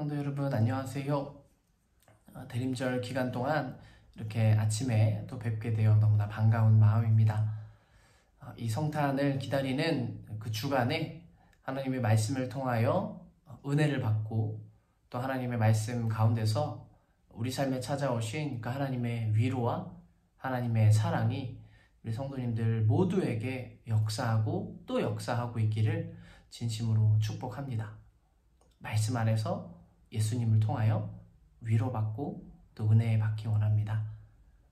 성도 여러분 안녕하세요. 대림절 기간 동안 이렇게 아침에 또 뵙게 되어 너무나 반가운 마음입니다. 이 성탄을 기다리는 그 주간에 하나님의 말씀을 통하여 은혜를 받고 또 하나님의 말씀 가운데서 우리 삶에 찾아오신 그 하나님의 위로와 하나님의 사랑이 우리 성도님들 모두에게 역사하고 또 역사하고 있기를 진심으로 축복합니다. 말씀 안에서 예수님을 통하여 위로받고 또 은혜 받기 원합니다.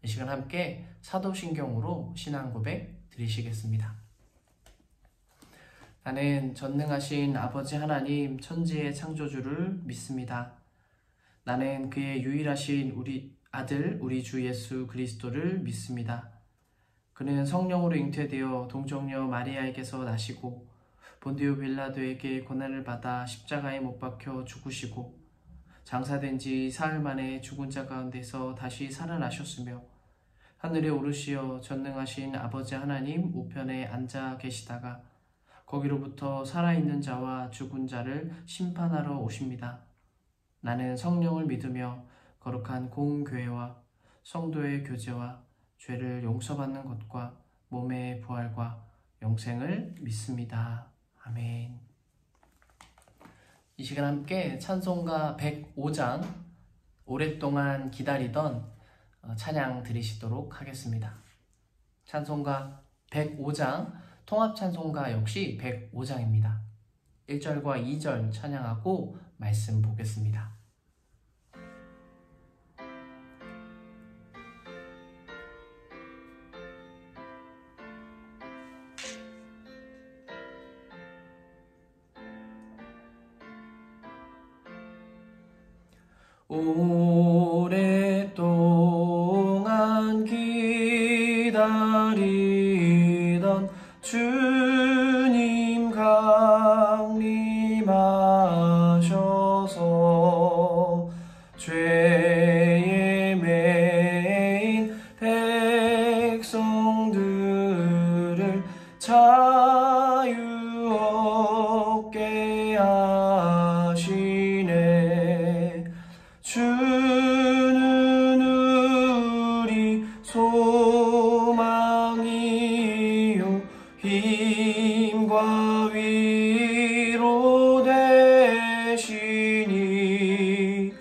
이 시간 함께 사도신경으로 신앙 고백 드리시겠습니다. 나는 전능하신 아버지 하나님 천지의 창조주를 믿습니다. 나는 그의 유일하신 우리 아들 우리 주 예수 그리스도를 믿습니다. 그는 성령으로 잉태되어 동정녀 마리아에게서 나시고 본디오 빌라도에게 고난을 받아 십자가에 못 박혀 죽으시고 장사된 지 사흘 만에 죽은 자 가운데서 다시 살아나셨으며 하늘에 오르시어 전능하신 아버지 하나님 우편에 앉아 계시다가 거기로부터 살아있는 자와 죽은 자를 심판하러 오십니다. 나는 성령을 믿으며 거룩한 공교회와 성도의 교제와 죄를 용서받는 것과 몸의 부활과 영생을 믿습니다. 아멘. 이 시간 함께 찬송가 105장 오랫동안 기다리던 찬양 드리시도록 하겠습니다. 찬송가 105장 통합 찬송가 역시 105장입니다. 1절과 2절 찬양하고 말씀 보겠습니다. 오랫동안 기다리던 주님 강림하셔서 죄에 매인 백성들을 자유 얻게 하시네. 주는 우리 소망이요 힘과 위로 되시니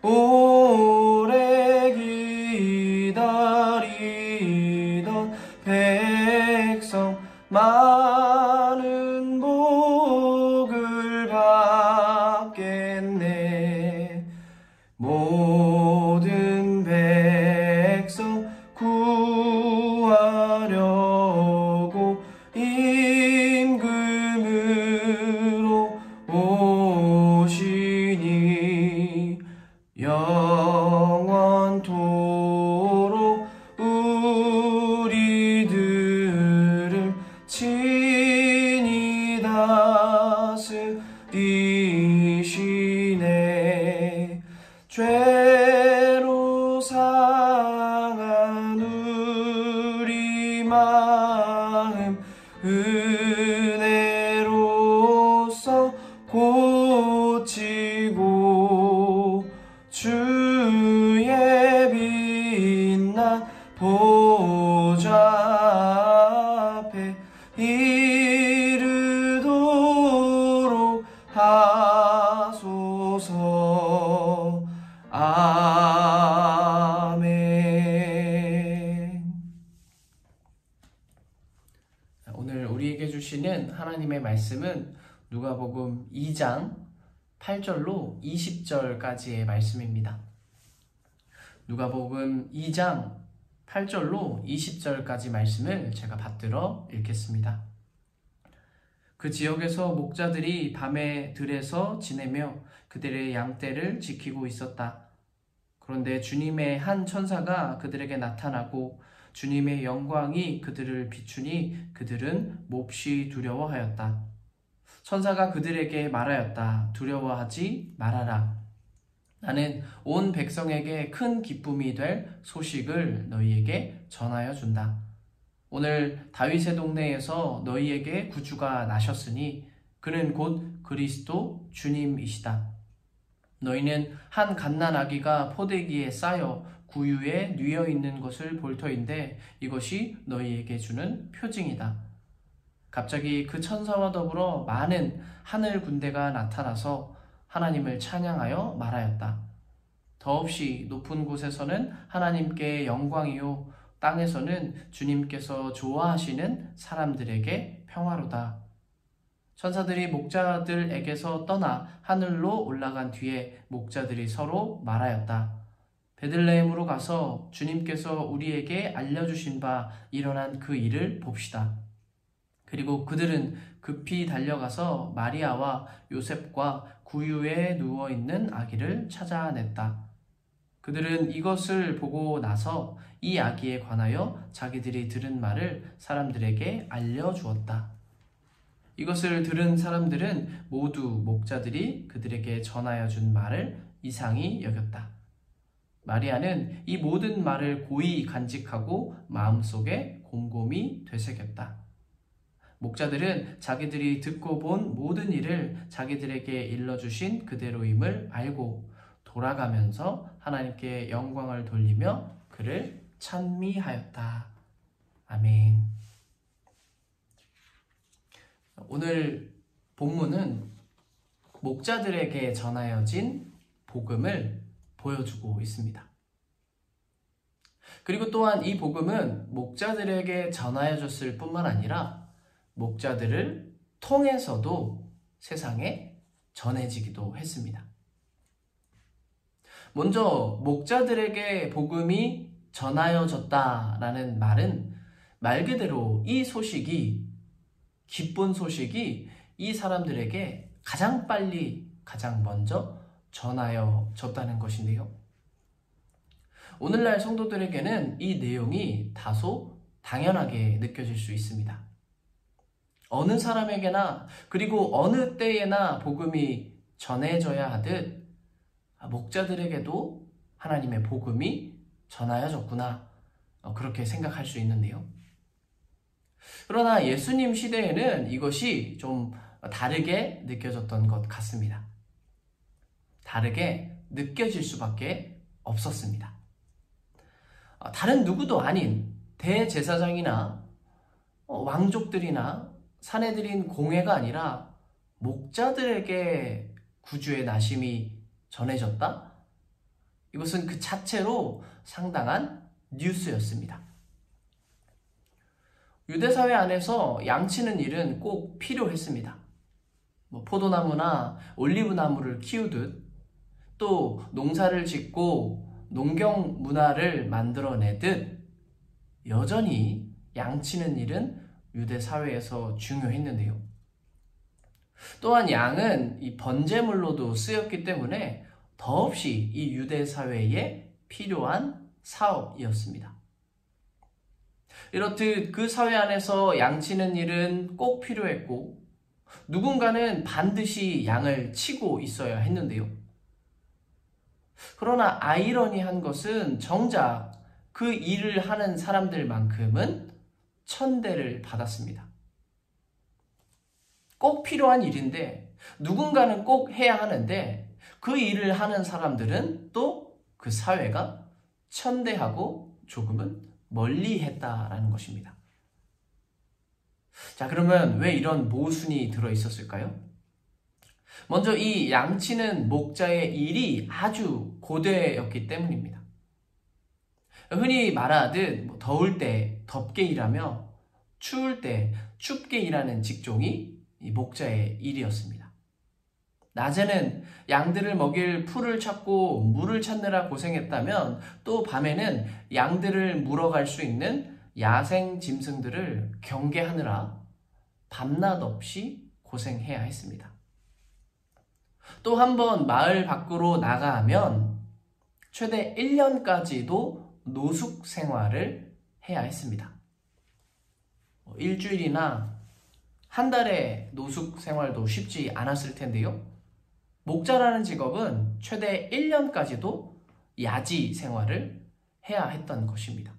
오래 기다리던 백성 많은 복을 받겠네. 모든 백성 구하려고 임금으로 오시니 영원토록 우리들을 친히 다스리시네. 죄로 상한 우리 마음 은혜로써 고치고 주의 빛난 보좌 앞에 이르도록 하소서. 아멘. 오늘 우리에게 주시는 하나님의 말씀은 누가복음 2장 8절로 20절까지의 말씀입니다. 누가복음 2장 8절로 20절까지 말씀을 제가 받들어 읽겠습니다. 그 지역에서 목자들이 밤에 들에서 지내며 그들의 양떼를 지키고 있었다. 그런데 주님의 한 천사가 그들에게 나타나고 주님의 영광이 그들을 비추니 그들은 몹시 두려워하였다. 천사가 그들에게 말하였다. 두려워하지 말아라. 나는 온 백성에게 큰 기쁨이 될 소식을 너희에게 전하여 준다. 오늘 다윗의 동네에서 너희에게 구주가 나셨으니 그는 곧 그리스도 주님이시다. 너희는 한 갓난아기가 포대기에 쌓여 구유에 뉘어 있는 것을 볼 터인데 이것이 너희에게 주는 표징이다. 갑자기 그 천사와 더불어 많은 하늘 군대가 나타나서 하나님을 찬양하여 말하였다. 더없이 높은 곳에서는 하나님께 영광이요 땅에서는 주님께서 좋아하시는 사람들에게 평화로다. 천사들이 목자들에게서 떠나 하늘로 올라간 뒤에 목자들이 서로 말하였다. 베들레헴으로 가서 주님께서 우리에게 알려주신 바 일어난 그 일을 봅시다. 그리고 그들은 급히 달려가서 마리아와 요셉과 구유에 누워있는 아기를 찾아냈다. 그들은 이것을 보고 나서 이 아기에 관하여 자기들이 들은 말을 사람들에게 알려주었다. 이것을 들은 사람들은 모두 목자들이 그들에게 전하여 준 말을 이상히 여겼다. 마리아는 이 모든 말을 고이 간직하고 마음속에 곰곰이 되새겼다. 목자들은 자기들이 듣고 본 모든 일을 자기들에게 일러주신 그대로임을 알고 돌아가면서 하나님께 영광을 돌리며 그를 찬미하였다. 아멘. 오늘 본문은 목자들에게 전하여진 복음을 보여주고 있습니다. 그리고 또한 이 복음은 목자들에게 전하여졌을 뿐만 아니라 목자들을 통해서도 세상에 전해지기도 했습니다. 먼저 목자들에게 복음이 전하여졌다라는 말은 말 그대로 이 소식이, 기쁜 소식이 이 사람들에게 가장 빨리, 가장 먼저 전하여졌다는 것인데요. 오늘날 성도들에게는 이 내용이 다소 당연하게 느껴질 수 있습니다. 어느 사람에게나 그리고 어느 때에나 복음이 전해져야 하듯 목자들에게도 하나님의 복음이 전하여졌구나, 그렇게 생각할 수 있는데요. 그러나 예수님 시대에는 이것이 좀 다르게 느껴졌던 것 같습니다. 다르게 느껴질 수밖에 없었습니다. 다른 누구도 아닌 대제사장이나 왕족들이나 사내들인 공회가 아니라 목자들에게 구주의 나심이 전해졌다? 이것은 그 자체로 상당한 뉴스였습니다. 유대사회 안에서 양치는 일은 꼭 필요했습니다. 포도나무나 올리브나무를 키우듯, 또 농사를 짓고 농경 문화를 만들어내듯 여전히 양치는 일은 유대사회에서 중요했는데요. 또한 양은 이 번제물로도 쓰였기 때문에 더없이 이 유대사회에 필요한 사업이었습니다. 이렇듯 그 사회 안에서 양치는 일은 꼭 필요했고 누군가는 반드시 양을 치고 있어야 했는데요. 그러나 아이러니한 것은 정작 그 일을 하는 사람들만큼은 천대를 받았습니다. 꼭 필요한 일인데 누군가는 꼭 해야 하는데 그 일을 하는 사람들은 또 그 사회가 천대하고 조금은 멀리 했다라는 것입니다. 자, 그러면 왜 이런 모순이 들어있었을까요? 먼저 이 양치는 목자의 일이 아주 고되었기 때문입니다. 흔히 말하듯 더울 때 덥게 일하며 추울 때 춥게 일하는 직종이 이 목자의 일이었습니다. 낮에는 양들을 먹일 풀을 찾고 물을 찾느라 고생했다면 또 밤에는 양들을 물어갈 수 있는 야생 짐승들을 경계하느라 밤낮 없이 고생해야 했습니다. 또 한 번 마을 밖으로 나가면 최대 1년까지도 노숙 생활을 해야 했습니다. 일주일이나 한 달의 노숙 생활도 쉽지 않았을 텐데요. 목자라는 직업은 최대 1년까지도 야지 생활을 해야 했던 것입니다.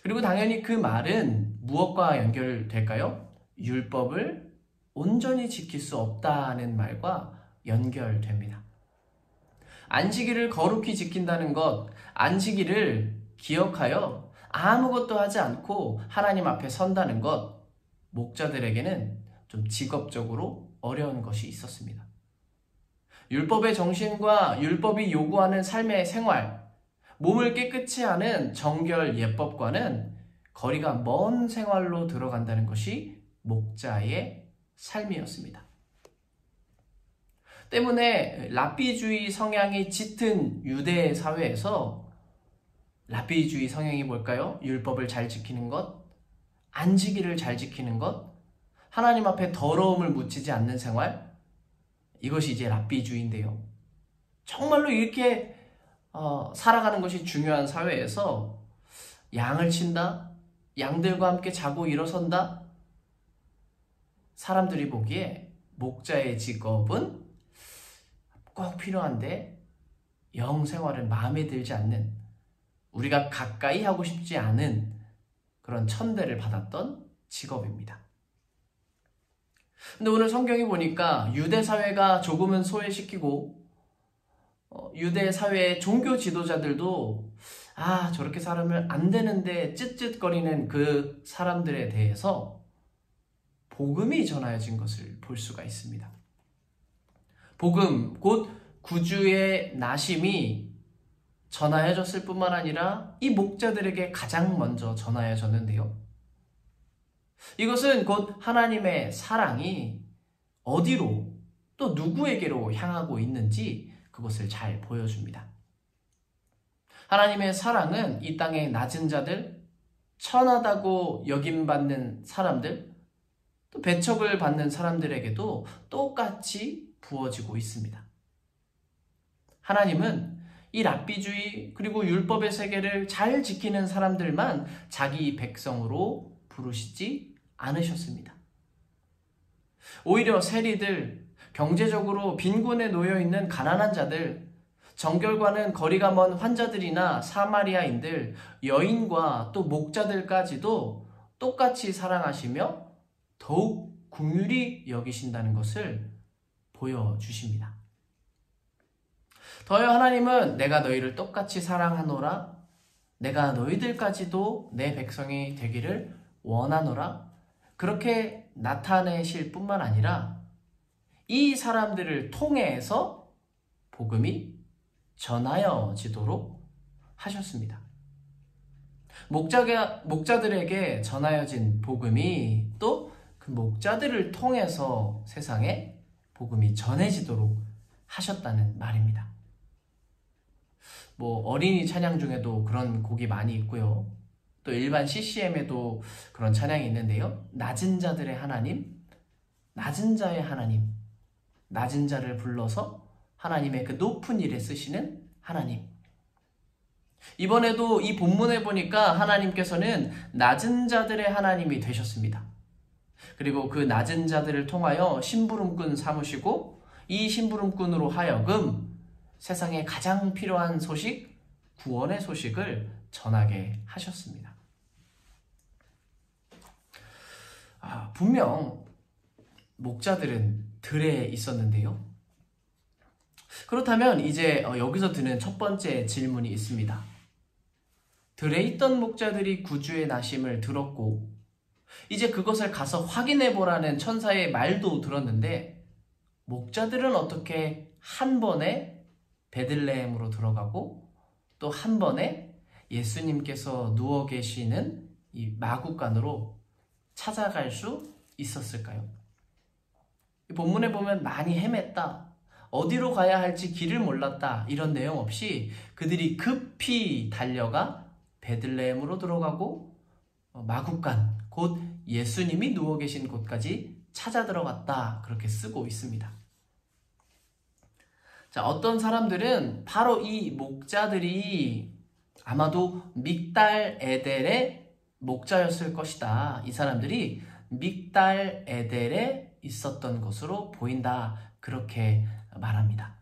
그리고 당연히 그 말은 무엇과 연결될까요? 율법을 온전히 지킬 수 없다는 말과 연결됩니다. 안식일을 거룩히 지킨다는 것, 안식일을 기억하여 아무것도 하지 않고 하나님 앞에 선다는 것, 목자들에게는 좀 직업적으로 어려운 것이 있었습니다. 율법의 정신과 율법이 요구하는 삶의 생활, 몸을 깨끗이 하는 정결 예법과는 거리가 먼 생활로 들어간다는 것이 목자의 삶이었습니다. 때문에 랍비주의 성향이 짙은 유대 사회에서 랍비주의 성향이 뭘까요? 율법을 잘 지키는 것, 안식일을 잘 지키는 것, 하나님 앞에 더러움을 묻히지 않는 생활, 이것이 이제 랍비주의인데요. 정말로 이렇게 살아가는 것이 중요한 사회에서 양을 친다, 양들과 함께 자고 일어선다, 사람들이 보기에 목자의 직업은 꼭 필요한데 영 생활은 마음에 들지 않는, 우리가 가까이 하고 싶지 않은 그런 천대를 받았던 직업입니다. 근데 오늘 성경이 보니까 유대 사회가 조금은 소외시키고 유대 사회의 종교 지도자들도 저렇게 살면 안 되는데 쯧쯧거리는 그 사람들에 대해서 복음이 전하여진 것을 볼 수가 있습니다. 복음, 곧 구주의 나심이 전하여졌을 뿐만 아니라 이 목자들에게 가장 먼저 전하여졌는데요. 이것은 곧 하나님의 사랑이 어디로 또 누구에게로 향하고 있는지 그것을 잘 보여줍니다. 하나님의 사랑은 이 땅의 낮은 자들, 천하다고 여김받는 사람들, 또 배척을 받는 사람들에게도 똑같이 부어지고 있습니다. 하나님은 이 랍비주의 그리고 율법의 세계를 잘 지키는 사람들만 자기 백성으로 부르시지 않으셨습니다. 오히려 세리들, 경제적으로 빈곤에 놓여있는 가난한 자들, 정결과는 거리가 먼 환자들이나 사마리아인들, 여인과 또 목자들까지도 똑같이 사랑하시며 더욱 긍휼히 여기신다는 것을 보여주십니다. 더여 하나님은 내가 너희를 똑같이 사랑하노라, 내가 너희들까지도 내 백성이 되기를 원하노라, 그렇게 나타내실 뿐만 아니라 이 사람들을 통해서 복음이 전하여지도록 하셨습니다. 목자들에게 전하여진 복음이 또 그 목자들을 통해서 세상에 복음이 전해지도록 하셨다는 말입니다. 어린이 찬양 중에도 그런 곡이 많이 있고요. 또 일반 CCM에도 그런 찬양이 있는데요. 낮은 자들의 하나님, 낮은 자의 하나님, 낮은 자를 불러서 하나님의 그 높은 일에 쓰시는 하나님. 이번에도 이 본문에 보니까 하나님께서는 낮은 자들의 하나님이 되셨습니다. 그리고 그 낮은 자들을 통하여 심부름꾼 삼으시고 이 심부름꾼으로 하여금 세상에 가장 필요한 소식, 구원의 소식을 전하게 하셨습니다. 분명 목자들은 들에 있었는데요. 그렇다면 이제 여기서 드는 첫 번째 질문이 있습니다. 들에 있던 목자들이 구주의 나심을 들었고 이제 그것을 가서 확인해 보라는 천사의 말도 들었는데 목자들은 어떻게 한 번에 베들레헴으로 들어가고 또 한 번에 예수님께서 누워 계시는 이 마구간으로 찾아갈 수 있었을까요? 본문에 보면 많이 헤맸다, 어디로 가야 할지 길을 몰랐다, 이런 내용 없이 그들이 급히 달려가 베들레헴으로 들어가고 마구간, 곧 예수님이 누워 계신 곳까지 찾아 들어갔다, 그렇게 쓰고 있습니다. 자, 어떤 사람들은 바로 이 목자들이 아마도 믹달 에델의 목자였을 것이다. 이 사람들이 믹달 에델에 있었던 것으로 보인다, 그렇게 말합니다.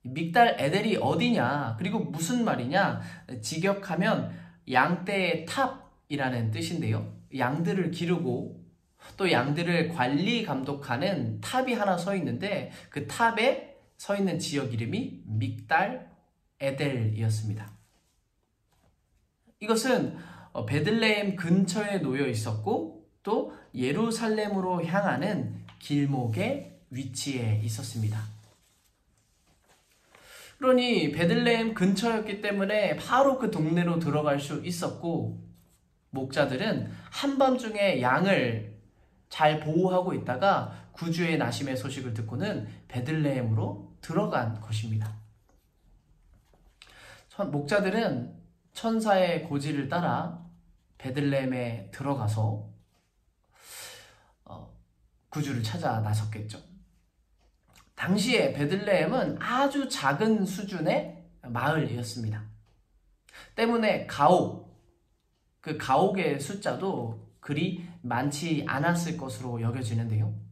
믹달 에델이 어디냐, 그리고 무슨 말이냐, 직역하면 양떼의 탑이라는 뜻인데요. 양들을 기르고 또 양들을 관리 감독하는 탑이 하나 서 있는데 그 탑에 서 있는 지역 이름이 믹달 에델이었습니다. 이것은 베들레헴 근처에 놓여 있었고 또 예루살렘으로 향하는 길목에 위치해 있었습니다. 그러니 베들레헴 근처였기 때문에 바로 그 동네로 들어갈 수 있었고 목자들은 한밤중에 양을 잘 보호하고 있다가 구주의 나심의 소식을 듣고는 베들레헴으로 들어간 것입니다. 목자들은 천사의 고지를 따라 베들레헴에 들어가서 구주를 찾아 나섰겠죠. 당시에 베들레헴은 아주 작은 수준의 마을이었습니다. 때문에 그 가옥의 숫자도 그리 많지 않았을 것으로 여겨지는데요.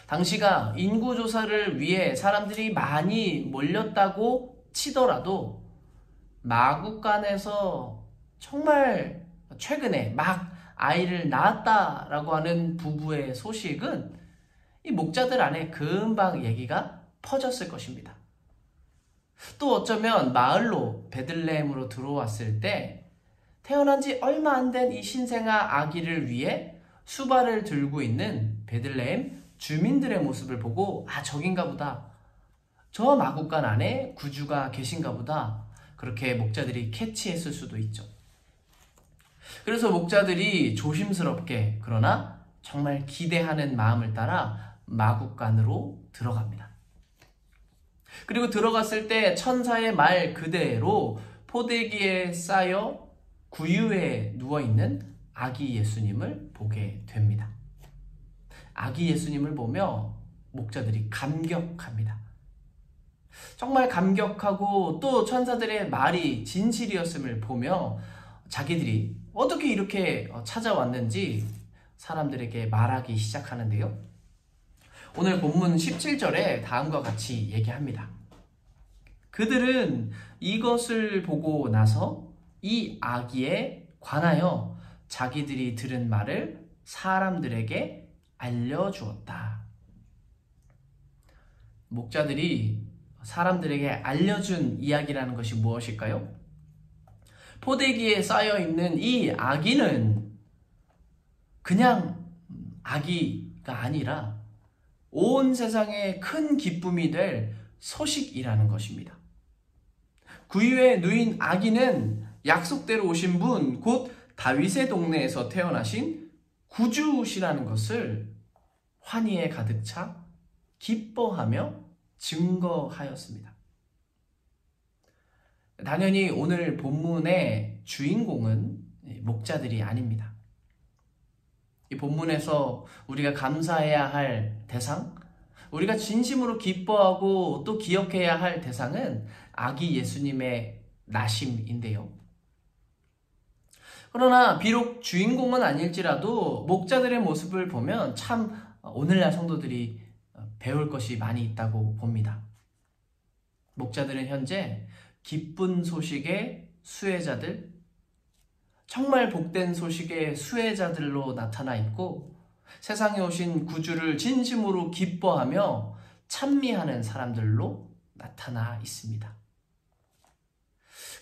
당시가 인구조사를 위해 사람들이 많이 몰렸다고 치더라도 마구간에서 정말 최근에 막 아이를 낳았다라고 하는 부부의 소식은 이 목자들 안에 금방 얘기가 퍼졌을 것입니다. 또 어쩌면 마을로 베들레헴으로 들어왔을 때 태어난 지 얼마 안 된 이 신생아 아기를 위해 수발을 들고 있는 베들레헴 주민들의 모습을 보고 저긴가 보다. 저 마구간 안에 구주가 계신가 보다. 그렇게 목자들이 캐치했을 수도 있죠. 그래서 목자들이 조심스럽게 그러나 정말 기대하는 마음을 따라 마구간으로 들어갑니다. 그리고 들어갔을 때 천사의 말 그대로 포대기에 쌓여 구유에 누워있는 아기 예수님을 보게 됩니다. 아기 예수님을 보며 목자들이 감격합니다. 정말 감격하고 또 천사들의 말이 진실이었음을 보며 자기들이 어떻게 이렇게 찾아왔는지 사람들에게 말하기 시작하는데요. 오늘 본문 17절에 다음과 같이 얘기합니다. 그들은 이것을 보고 나서 이 아기에 관하여 자기들이 들은 말을 사람들에게 알려주었다. 목자들이 사람들에게 알려준 이야기라는 것이 무엇일까요? 포대기에 쌓여있는 이 아기는 그냥 아기가 아니라 온 세상에 큰 기쁨이 될 소식이라는 것입니다. 구유에 누인 아기는 약속대로 오신 분, 곧 다윗의 동네에서 태어나신 구주시라는 것을 환희에 가득 차 기뻐하며 증거하였습니다. 당연히 오늘 본문의 주인공은 목자들이 아닙니다. 이 본문에서 우리가 감사해야 할 대상, 우리가 진심으로 기뻐하고 또 기억해야 할 대상은 아기 예수님의 나심인데요. 그러나 비록 주인공은 아닐지라도 목자들의 모습을 보면 참 오늘날 성도들이 배울 것이 많이 있다고 봅니다. 목자들은 현재 기쁜 소식의 수혜자들, 정말 복된 소식의 수혜자들로 나타나 있고 세상에 오신 구주를 진심으로 기뻐하며 찬미하는 사람들로 나타나 있습니다.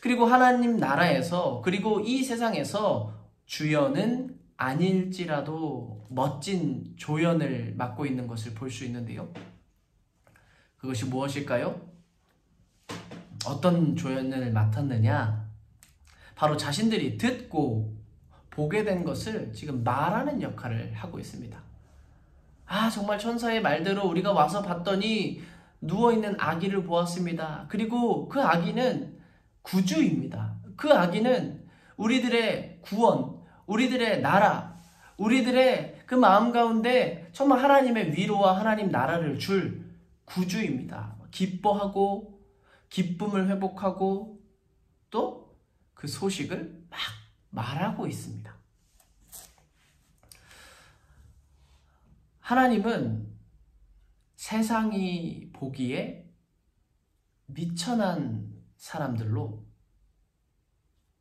그리고 하나님 나라에서 그리고 이 세상에서 주연은 아닐지라도 멋진 조연을 맡고 있는 것을 볼 수 있는데요. 그것이 무엇일까요? 어떤 조연을 맡았느냐? 바로 자신들이 듣고 보게 된 것을 지금 말하는 역할을 하고 있습니다. 정말 천사의 말대로 우리가 와서 봤더니 누워있는 아기를 보았습니다. 그리고 그 아기는 구주입니다. 그 아기는 우리들의 구원, 우리들의 나라, 우리들의 그 마음 가운데 정말 하나님의 위로와 하나님 나라를 줄 구주입니다. 기뻐하고 기쁨을 회복하고 또 그 소식을 막 말하고 있습니다. 하나님은 세상이 보기에 미천한 사람들로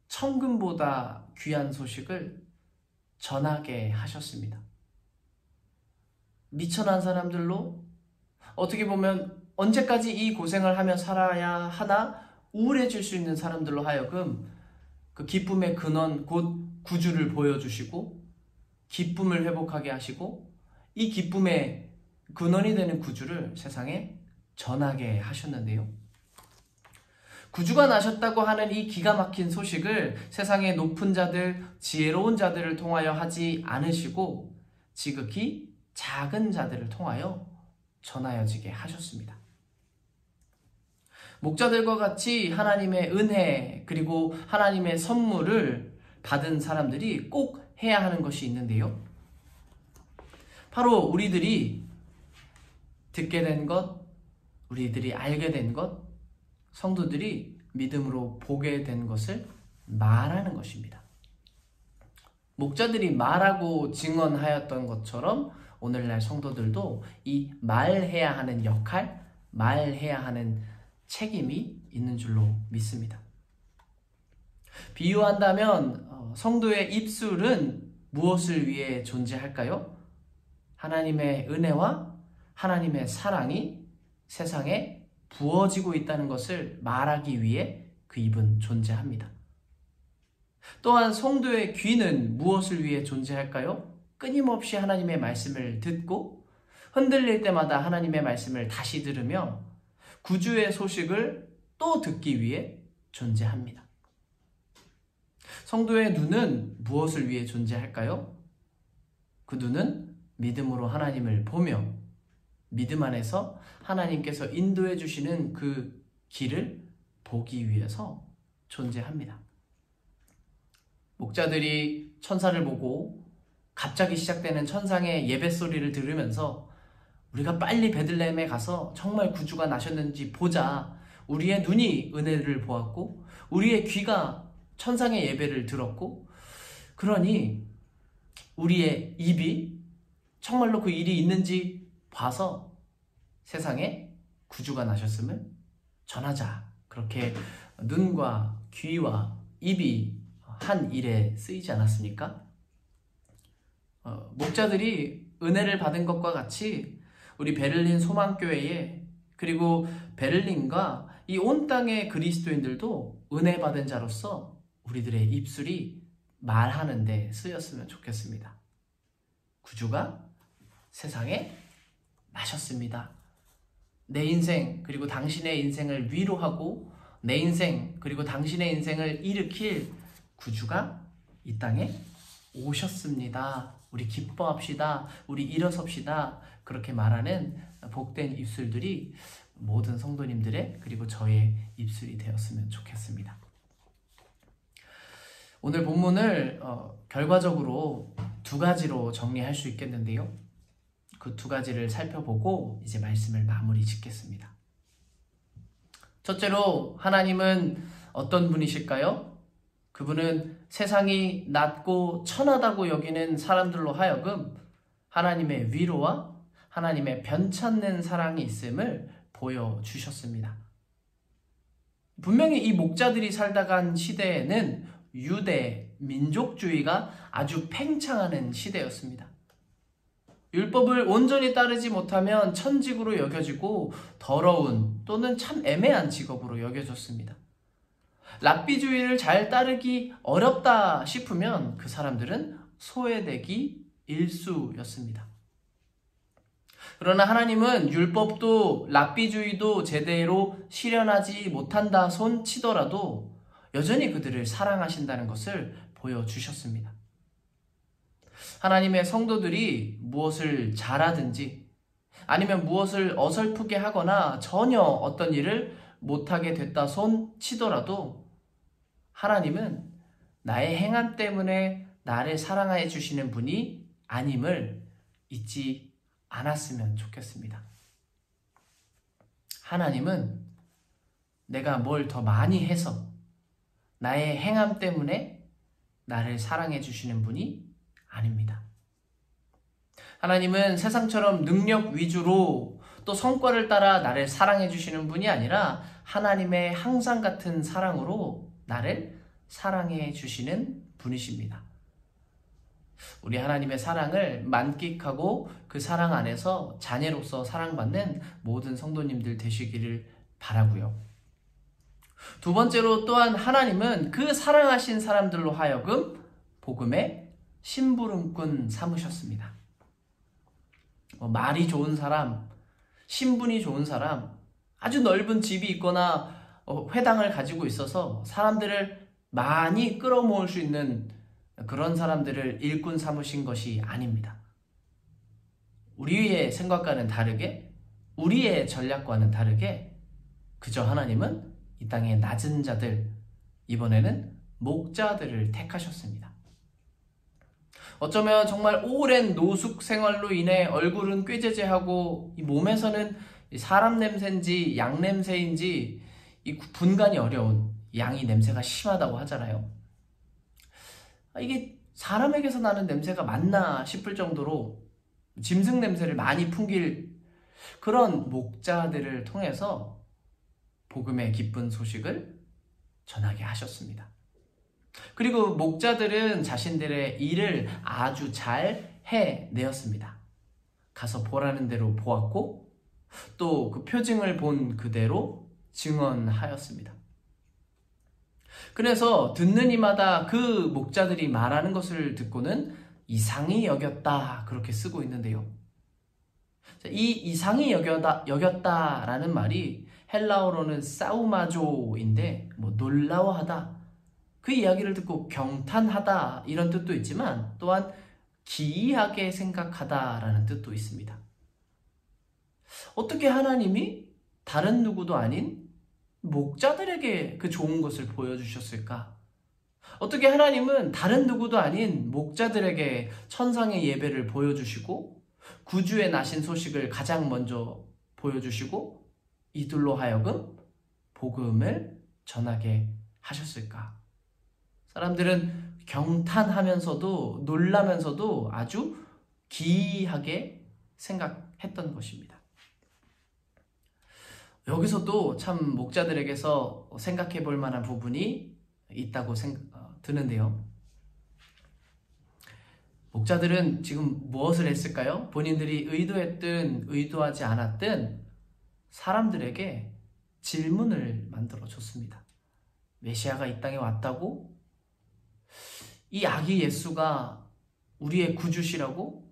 천금보다 귀한 소식을 전하게 하셨습니다. 미천한 사람들로 어떻게 보면 언제까지 이 고생을 하며 살아야 하나 우울해질 수 있는 사람들로 하여금 그 기쁨의 근원 곧 구주를 보여주시고 기쁨을 회복하게 하시고 이 기쁨의 근원이 되는 구주를 세상에 전하게 하셨는데요. 구주가 나셨다고 하는 이 기가 막힌 소식을 세상의 높은 자들, 지혜로운 자들을 통하여 하지 않으시고 지극히 작은 자들을 통하여 전하여지게 하셨습니다. 목자들과 같이 하나님의 은혜 그리고 하나님의 선물을 받은 사람들이 꼭 해야 하는 것이 있는데요. 바로 우리들이 듣게 된 것, 우리들이 알게 된 것, 성도들이 믿음으로 보게 된 것을 말하는 것입니다. 목자들이 말하고 증언하였던 것처럼 오늘날 성도들도 이 말해야 하는 역할, 말해야 하는 책임이 있는 줄로 믿습니다. 비유한다면 성도의 입술은 무엇을 위해 존재할까요? 하나님의 은혜와 하나님의 사랑이 세상에 부어지고 있다는 것을 말하기 위해 그 입은 존재합니다. 또한 성도의 귀는 무엇을 위해 존재할까요? 끊임없이 하나님의 말씀을 듣고 흔들릴 때마다 하나님의 말씀을 다시 들으며 구주의 소식을 또 듣기 위해 존재합니다. 성도의 눈은 무엇을 위해 존재할까요? 그 눈은 믿음으로 하나님을 보며 믿음 안에서 하나님께서 인도해 주시는 그 길을 보기 위해서 존재합니다. 목자들이 천사를 보고 갑자기 시작되는 천상의 예배 소리를 들으면서 우리가 빨리 베들레헴에 가서 정말 구주가 나셨는지 보자. 우리의 눈이 은혜를 보았고 우리의 귀가 천상의 예배를 들었고 그러니 우리의 입이 정말로 그 일이 있는지 봐서 세상에 구주가 나셨음을 전하자. 그렇게 눈과 귀와 입이 한 일에 쓰이지 않았습니까? 목자들이 은혜를 받은 것과 같이 우리 베를린 소망교회에 그리고 베를린과 이 온 땅의 그리스도인들도 은혜 받은 자로서 우리들의 입술이 말하는 데 쓰였으면 좋겠습니다. 구주가 세상에 나셨습니다. 내 인생 그리고 당신의 인생을 위로하고 내 인생 그리고 당신의 인생을 일으킬 구주가 이 땅에 오셨습니다. 우리 기뻐합시다. 우리 일어섭시다. 그렇게 말하는 복된 입술들이 모든 성도님들의 그리고 저의 입술이 되었으면 좋겠습니다. 오늘 본문을 결과적으로 두 가지로 정리할 수 있겠는데요. 그 두 가지를 살펴보고 이제 말씀을 마무리 짓겠습니다. 첫째로 하나님은 어떤 분이실까요? 그분은 세상이 낮고 천하다고 여기는 사람들로 하여금 하나님의 위로와 하나님의 변찮는 사랑이 있음을 보여주셨습니다. 분명히 이 목자들이 살다 간 시대에는 유대 민족주의가 아주 팽창하는 시대였습니다. 율법을 온전히 따르지 못하면 천직으로 여겨지고 더러운 또는 참 애매한 직업으로 여겨졌습니다. 랍비주의를 잘 따르기 어렵다 싶으면 그 사람들은 소외되기 일쑤였습니다. 그러나 하나님은 율법도 랍비주의도 제대로 실현하지 못한다 손 치더라도 여전히 그들을 사랑하신다는 것을 보여주셨습니다. 하나님의 성도들이 무엇을 잘하든지 아니면 무엇을 어설프게 하거나 전혀 어떤 일을 못하게 됐다 손 치더라도 하나님은 나의 행함 때문에 나를 사랑해 주시는 분이 아님을 잊지 않았으면 좋겠습니다. 하나님은 내가 뭘 더 많이 해서 나의 행함 때문에 나를 사랑해 주시는 분이 아닙니다. 하나님은 세상처럼 능력 위주로 또 성과를 따라 나를 사랑해 주시는 분이 아니라 하나님의 항상 같은 사랑으로 나를 사랑해 주시는 분이십니다. 우리 하나님의 사랑을 만끽하고 그 사랑 안에서 자녀로서 사랑받는 모든 성도님들 되시기를 바라고요. 두 번째로 또한 하나님은 그 사랑하신 사람들로 하여금 복음의 심부름꾼 삼으셨습니다. 말이 좋은 사람, 신분이 좋은 사람, 아주 넓은 집이 있거나 회당을 가지고 있어서 사람들을 많이 끌어모을 수 있는 그런 사람들을 일꾼 삼으신 것이 아닙니다. 우리의 생각과는 다르게, 우리의 전략과는 다르게 그저 하나님은 이 땅의 낮은 자들, 이번에는 목자들을 택하셨습니다. 어쩌면 정말 오랜 노숙 생활로 인해 얼굴은 꾀죄죄하고 이 몸에서는 사람 냄새인지 양 냄새인지 이 분간이 어려운 양이 냄새가 심하다고 하잖아요. 이게 사람에게서 나는 냄새가 맞나 싶을 정도로 짐승 냄새를 많이 풍길 그런 목자들을 통해서 복음의 기쁜 소식을 전하게 하셨습니다. 그리고 목자들은 자신들의 일을 아주 잘 해내었습니다. 가서 보라는 대로 보았고 또 그 표징을 본 그대로 증언하였습니다. 그래서 듣는 이마다 그 목자들이 말하는 것을 듣고는 이상히 여겼다 그렇게 쓰고 있는데요. 이 이상히 여겼다라는 말이 헬라어로는 사우마조인데 놀라워하다, 그 이야기를 듣고 경탄하다 이런 뜻도 있지만 또한 기이하게 생각하다라는 뜻도 있습니다. 어떻게 하나님이 다른 누구도 아닌 목자들에게 그 좋은 것을 보여주셨을까? 어떻게 하나님은 다른 누구도 아닌 목자들에게 천상의 예배를 보여주시고 구주의 나신 소식을 가장 먼저 보여주시고 이들로 하여금 복음을 전하게 하셨을까? 사람들은 경탄하면서도 놀라면서도 아주 기이하게 생각했던 것입니다. 여기서도 참 목자들에게서 생각해 볼 만한 부분이 있다고 드는데요. 목자들은 지금 무엇을 했을까요? 본인들이 의도했든 의도하지 않았든 사람들에게 질문을 만들어 줬습니다. 메시아가 이 땅에 왔다고? 이 아기 예수가 우리의 구주시라고?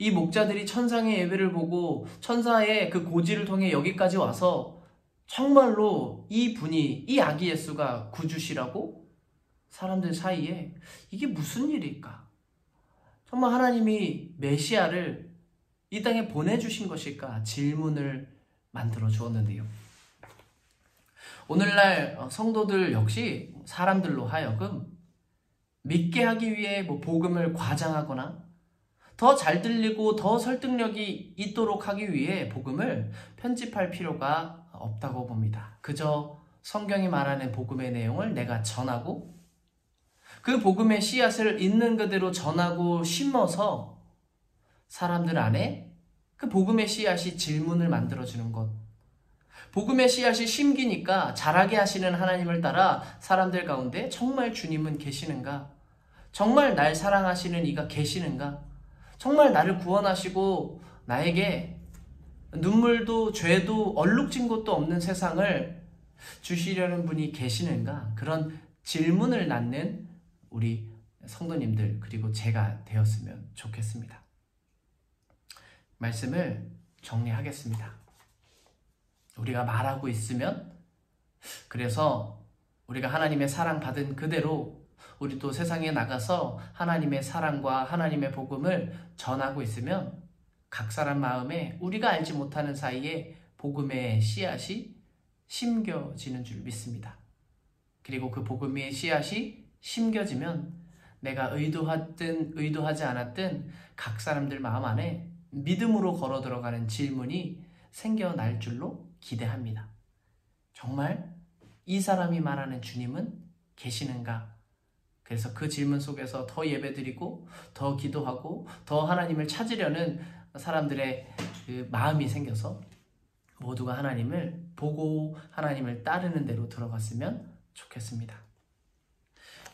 이 목자들이 천상의 예배를 보고 천사의 그 고지를 통해 여기까지 와서 정말로 이 분이, 이 아기 예수가 구주시라고? 사람들 사이에 이게 무슨 일일까? 정말 하나님이 메시아를 이 땅에 보내주신 것일까? 질문을 만들어 주었는데요. 오늘날 성도들 역시 사람들로 하여금 믿게 하기 위해 복음을 과장하거나 더 잘 들리고 더 설득력이 있도록 하기 위해 복음을 편집할 필요가 없다고 봅니다. 그저 성경이 말하는 복음의 내용을 내가 전하고 그 복음의 씨앗을 있는 그대로 전하고 심어서 사람들 안에 그 복음의 씨앗이 질문을 만들어주는 것. 복음의 씨앗이 심기니까 자라게 하시는 하나님을 따라 사람들 가운데 정말 주님은 계시는가? 정말 날 사랑하시는 이가 계시는가? 정말 나를 구원하시고 나에게 눈물도 죄도 얼룩진 것도 없는 세상을 주시려는 분이 계시는가? 그런 질문을 낳는 우리 성도님들 그리고 제가 되었으면 좋겠습니다. 말씀을 정리하겠습니다. 우리가 말하고 있으면 그래서 우리가 하나님의 사랑 받은 그대로 우리도 세상에 나가서 하나님의 사랑과 하나님의 복음을 전하고 있으면 각 사람 마음에 우리가 알지 못하는 사이에 복음의 씨앗이 심겨지는 줄 믿습니다. 그리고 그 복음의 씨앗이 심겨지면 내가 의도하든 의도하지 않았든 각 사람들 마음 안에 믿음으로 걸어 들어가는 질문이 생겨날 줄로 기대합니다. 정말 이 사람이 말하는 주님은 계시는가? 그래서 그 질문 속에서 더 예배드리고 더 기도하고 더 하나님을 찾으려는 사람들의 그 마음이 생겨서 모두가 하나님을 보고 하나님을 따르는 대로 들어갔으면 좋겠습니다.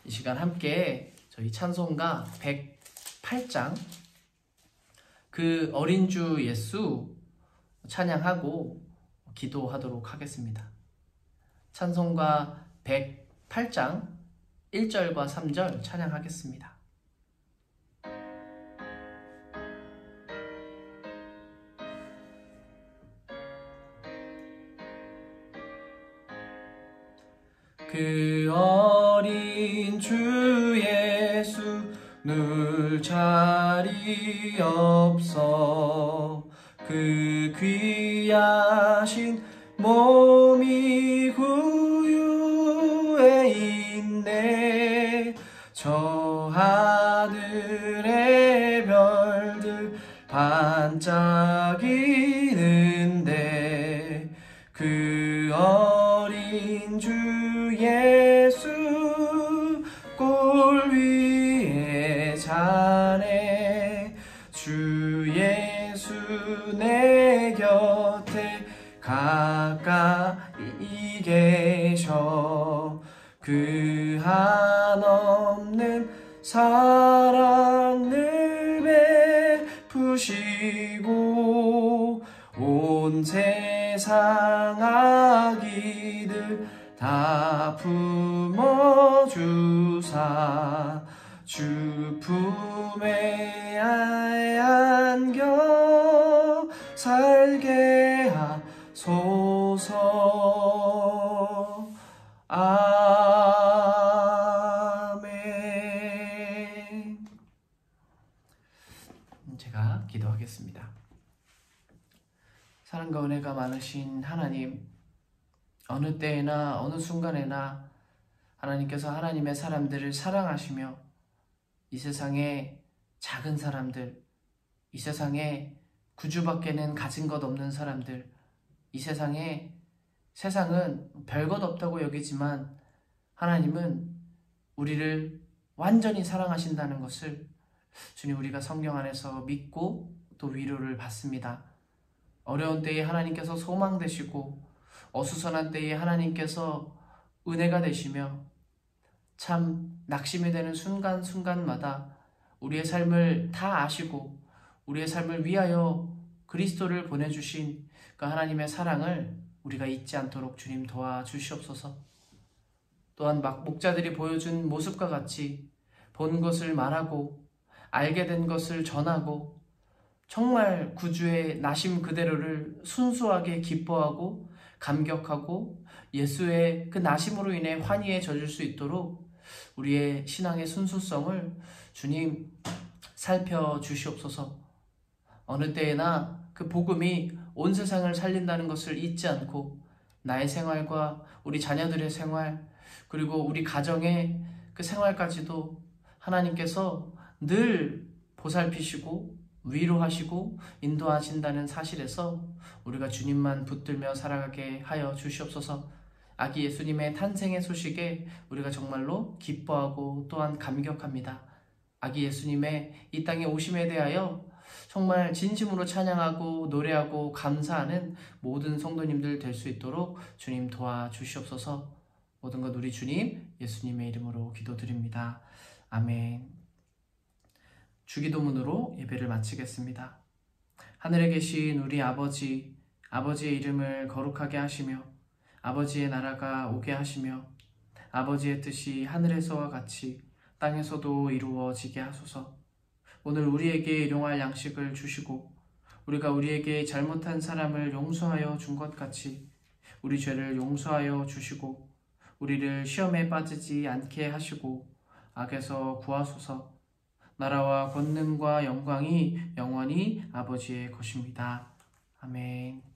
이 시간 함께 저희 찬송가 8장 그 어린 주 예수 찬양하고 기도하도록 하겠습니다. 찬송가 108장 1절과 3절 찬양하겠습니다. 그 어린 주 예수 늘 자리 없어 그 귀하신 몸이 구유에 있네. 저 하늘의 별들 반짝이는데 그 어린 주 예수 골 위에 자네. 주 예수 내 곁에 가까이 계셔. 그 한없는 사랑을 베푸시고 온 세상 악이들 다 품어주사 주 품에 안겨 살게 하소서. 아멘. 제가 기도하겠습니다. 사랑과 은혜가 많으신 하나님, 어느 때에나 어느 순간에나 하나님께서 하나님의 사람들을 사랑하시며 이 세상에 작은 사람들, 이 세상에 구주밖에는 가진 것 없는 사람들, 이 세상은 별것 없다고 여기지만 하나님은 우리를 완전히 사랑하신다는 것을 주님 우리가 성경 안에서 믿고 또 위로를 받습니다. 어려운 때에 하나님께서 소망 되시고 어수선한 때에 하나님께서 은혜가 되시며 참 낙심이 되는 순간순간마다 우리의 삶을 다 아시고 우리의 삶을 위하여 그리스도를 보내주신 그 하나님의 사랑을 우리가 잊지 않도록 주님 도와주시옵소서. 또한 목자들이 보여준 모습과 같이 본 것을 말하고 알게 된 것을 전하고 정말 구주의 나심 그대로를 순수하게 기뻐하고 감격하고 예수의 그 나심으로 인해 환희에 젖을 수 있도록 우리의 신앙의 순수성을 주님 살펴주시옵소서. 어느 때에나 그 복음이 온 세상을 살린다는 것을 잊지 않고 나의 생활과 우리 자녀들의 생활 그리고 우리 가정의 그 생활까지도 하나님께서 늘 보살피시고 위로하시고 인도하신다는 사실에서 우리가 주님만 붙들며 살아가게 하여 주시옵소서. 아기 예수님의 탄생의 소식에 우리가 정말로 기뻐하고 또한 감격합니다. 아기 예수님의 이 땅에 오심에 대하여 정말 진심으로 찬양하고 노래하고 감사하는 모든 성도님들 될 수 있도록 주님 도와주시옵소서. 모든 것 우리 주님 예수님의 이름으로 기도드립니다. 아멘. 주기도문으로 예배를 마치겠습니다. 하늘에 계신 우리 아버지, 아버지의 이름을 거룩하게 하시며 아버지의 나라가 오게 하시며 아버지의 뜻이 하늘에서와 같이 땅에서도 이루어지게 하소서. 오늘 우리에게 일용할 양식을 주시고 우리가 우리에게 잘못한 사람을 용서하여 준 것 같이 우리 죄를 용서하여 주시고 우리를 시험에 빠지지 않게 하시고 악에서 구하소서. 나라와 권능과 영광이 영원히 아버지의 것입니다. 아멘.